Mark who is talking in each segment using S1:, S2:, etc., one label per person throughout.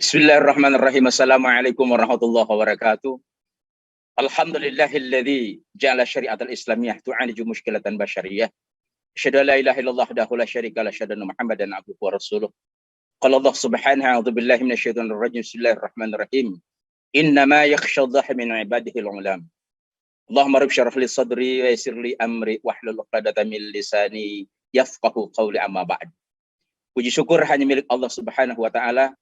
S1: Bismillahirrahmanirrahim. Assalamualaikum warahmatullahi wabarakatuh. Alhamdulillahilladzi ja'ala syari'atal islamiyah tu'aliju mushkilatan basyariyah. Asyhadu an la ilaha illallah wahdahu la syarika lah, asyhadu anna Muhammadan abduhu wa rasuluh. Qala Allah subhanahu a'udzu billahi minasyaitonir rajim. Bismillahirrahmanirrahim. Innama yakhshallaha min ibadihil ulam. Allahumma rabbi shrah li sadri wa yassir li amri wahlul 'uqdatam min lisani yafqahu qawli, amma ba'd. Puji syukur hanya milik Allah Subhanahu wa taala.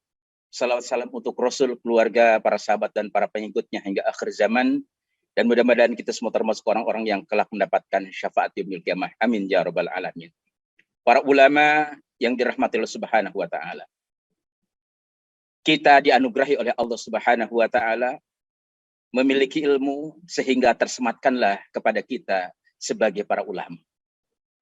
S1: Salawat salam untuk Rasul, keluarga, para sahabat dan para pengikutnya hingga akhir zaman. Dan mudah-mudahan kita semua termasuk orang-orang yang kelak mendapatkan syafaat yaumil qiyamah. Amin ya rabbal alamin. Para ulama yang dirahmati Allah Subhanahu wa taala. Kita dianugerahi oleh Allah Subhanahu wa taala memiliki ilmu sehingga tersematkanlah kepada kita sebagai para ulama.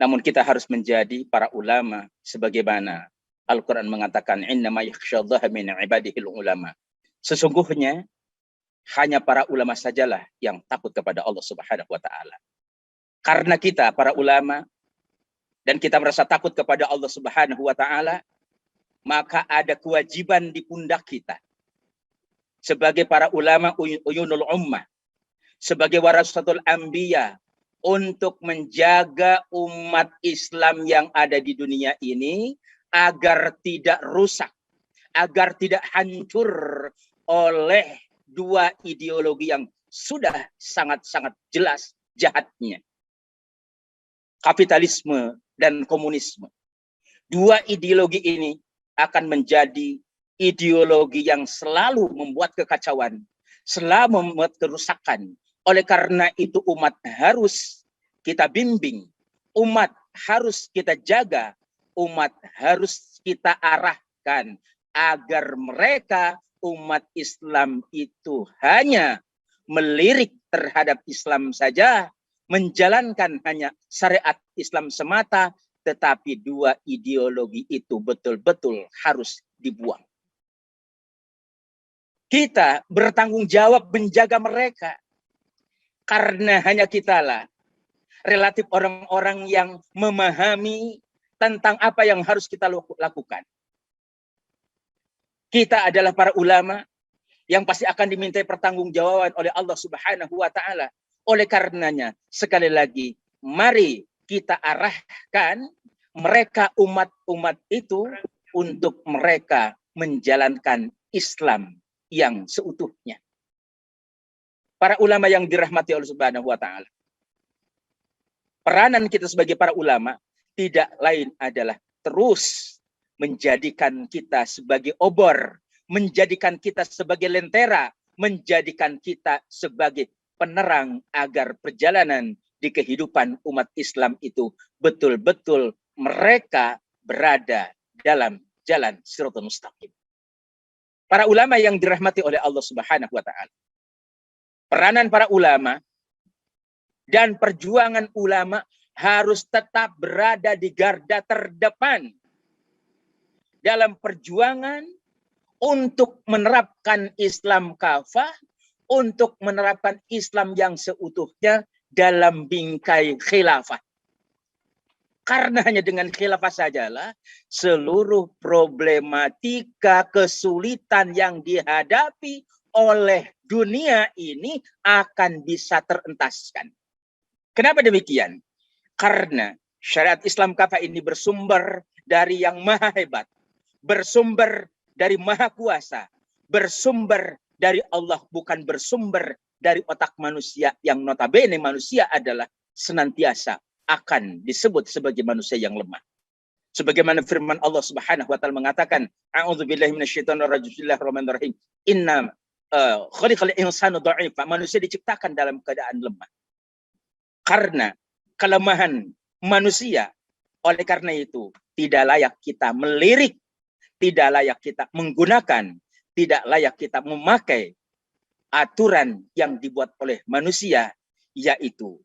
S1: Namun kita harus menjadi para ulama sebagaimana Al-Quran mengatakan innama yakhshallaha min ibadihil ulama. Sesungguhnya hanya para ulama sajalah yang takut kepada Allah Subhanahu wa taala. Karena kita para ulama dan kita merasa takut kepada Allah Subhanahu wa taala, maka ada kewajiban di pundak kita sebagai para ulama uyunul ummah, sebagai warasatul anbiya, untuk menjaga umat Islam yang ada di dunia ini agar tidak rusak, agar tidak hancur oleh dua ideologi yang sudah sangat-sangat jelas jahatnya. Kapitalisme dan komunisme. Dua ideologi ini akan menjadi ideologi yang selalu membuat kekacauan, selalu membuat kerusakan. Oleh karena itu umat harus kita bimbing, umat harus kita jaga, umat harus kita arahkan agar mereka umat Islam itu hanya melirik terhadap Islam saja, menjalankan hanya syariat Islam semata, tetapi dua ideologi itu betul-betul harus dibuang. Kita bertanggung jawab menjaga mereka, karena hanya kitalah relatif orang-orang yang memahami tentang apa yang harus kita lakukan. Kita adalah para ulama yang pasti akan dimintai pertanggungjawaban oleh Allah Subhanahu wa taala. Oleh karenanya, sekali lagi, mari kita arahkan mereka umat-umat itu untuk mereka menjalankan Islam yang seutuhnya. Para ulama yang dirahmati Allah Subhanahu wa taala. Peranan kita sebagai para ulama tidak lain adalah terus menjadikan kita sebagai obor, menjadikan kita sebagai lentera, menjadikan kita sebagai penerang agar perjalanan di kehidupan umat Islam itu betul-betul mereka berada dalam jalan Shiratal Mustaqim. Para ulama yang dirahmati oleh Allah Subhanahu wa taala. Peranan para ulama dan perjuangan ulama harus tetap berada di garda terdepan dalam perjuangan untuk menerapkan Islam kafah, untuk menerapkan Islam yang seutuhnya dalam bingkai khilafah. Karena hanya dengan khilafah sajalah seluruh problematika kesulitan yang dihadapi oleh dunia ini akan bisa terentaskan. Kenapa demikian? Karena syariat Islam kafah ini bersumber dari yang maha hebat, bersumber dari maha kuasa, bersumber dari Allah, bukan bersumber dari otak manusia yang notabene manusia adalah senantiasa akan disebut sebagai manusia yang lemah. Sebagaimana firman Allah Subhanahu wa taala mengatakan, a'udzubillahi minasyaitonir rajim, bismillahirrahmanirrahim. Inna khaliqal insanu dha'ifa, manusia diciptakan dalam keadaan lemah. Karena kelemahan manusia, oleh karena itu tidak layak kita melirik, tidak layak kita menggunakan, tidak layak kita memakai aturan yang dibuat oleh manusia, yaitu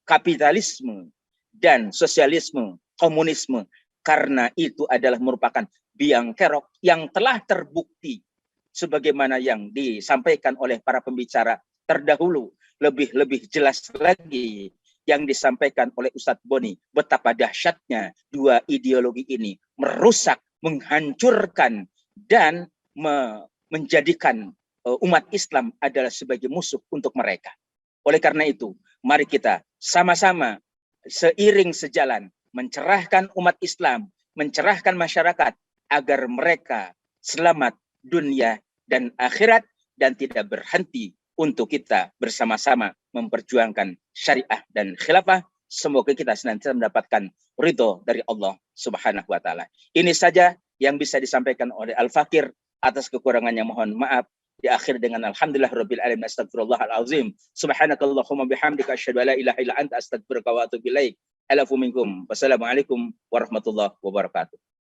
S1: kapitalisme dan sosialisme, komunisme. Karena itu adalah merupakan biang kerok yang telah terbukti sebagaimana yang disampaikan oleh para pembicara terdahulu. Lebih jelas lagi yang disampaikan oleh Ustadz Boni, betapa dahsyatnya dua ideologi ini merusak, menghancurkan, dan menjadikan umat Islam adalah sebagai musuh untuk mereka. Oleh karena itu, mari kita sama-sama seiring sejalan mencerahkan umat Islam, mencerahkan masyarakat agar mereka selamat dunia dan akhirat, dan tidak berhenti untuk kita bersama-sama memperjuangkan syariah dan khilafah. Semoga kita senantiasa mendapatkan ridho dari Allah Subhanahu wa taala. Ini saja yang bisa disampaikan oleh Al-Fakir. Atas kekurangannya mohon maaf. Diakhir dengan alhamdulillahirabbil alamin, astagfirullahal azim. Subhanakallahumma bihamdika asyhadu an la ilaha illa anta astaghfiruka wa atubu ilaik. Alafu minkum. Wassalamualaikum warahmatullahi wabarakatuh.